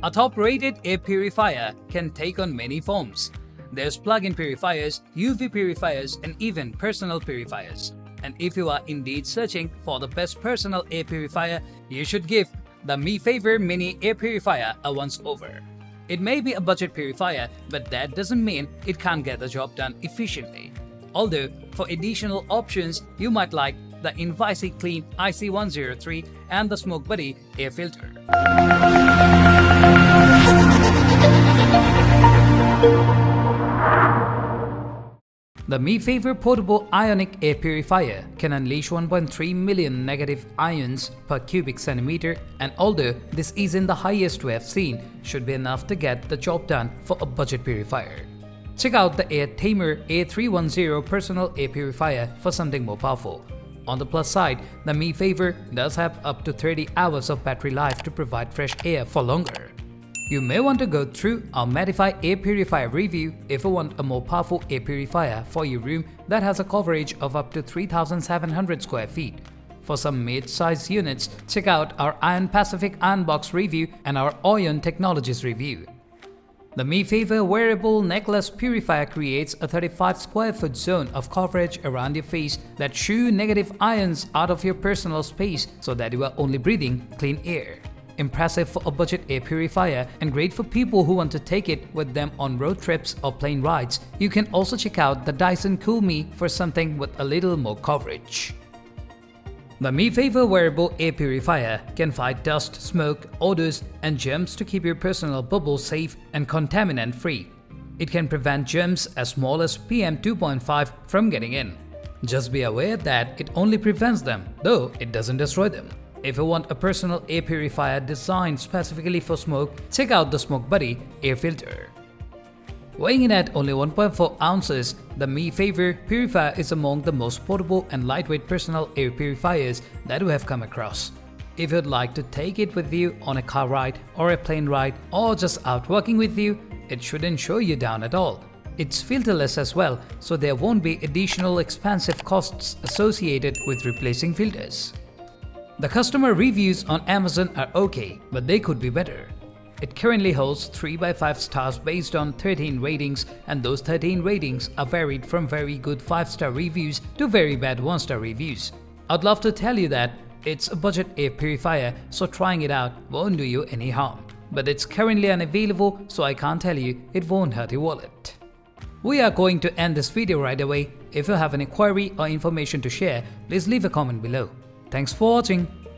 A top-rated air purifier can take on many forms. There's plug-in purifiers, UV purifiers, and even personal purifiers. And if you are indeed searching for the best personal air purifier, you should give the MIFAVOR Mini Air Purifier a once-over. It may be a budget purifier, but that doesn't mean it can't get the job done efficiently. Although, for additional options, you might like the Invisi Clean IC103 and the Smoke Buddy air filter. The MIFAVOR Portable Ionic Air Purifier can unleash 1.3 million negative ions per cubic centimeter, and although this isn't the highest we have seen, should be enough to get the job done for a budget purifier. Check out the Air Tamer A310 Personal Air Purifier for something more powerful. On the plus side, the MIFAVOR does have up to 30 hours of battery life to provide fresh air for longer. You may want to go through our Medify Air Purifier review if you want a more powerful air purifier for your room that has a coverage of up to 3,700 square feet. For some mid-size units, check out our Ion Pacific Ion Box review and our Ion Technologies review. The MIFAVOR Wearable Necklace Purifier creates a 35 square foot zone of coverage around your face that shoo negative ions out of your personal space so that you are only breathing clean air. Impressive for a budget air purifier and great for people who want to take it with them on road trips or plane rides. You can also check out the Dyson CoolMe for something with a little more coverage. The MIFAVOR Wearable Air Purifier can fight dust, smoke, odors, and germs to keep your personal bubble safe and contaminant-free. It can prevent germs as small as PM 2.5 from getting in. Just be aware that it only prevents them, though it doesn't destroy them. If you want a personal air purifier designed specifically for smoke, check out the Smoke Buddy air filter. Weighing in at only 1.4 ounces, the MIFAVOR Purifier is among the most portable and lightweight personal air purifiers that we have come across. If you'd like to take it with you on a car ride or a plane ride or just out walking with you, it shouldn't show you down at all. It's filterless as well, so there won't be additional expensive costs associated with replacing filters. The customer reviews on Amazon are okay, but they could be better. It currently holds 3/5 stars based on 13 ratings, and those 13 ratings are varied from very good 5-star reviews to very bad 1-star reviews. I'd love to tell you that it's a budget air purifier, so trying it out won't do you any harm. But it's currently unavailable, so I can't tell you it won't hurt your wallet. We are going to end this video right away. If you have an inquiry or information to share, please leave a comment below. Thanks for watching.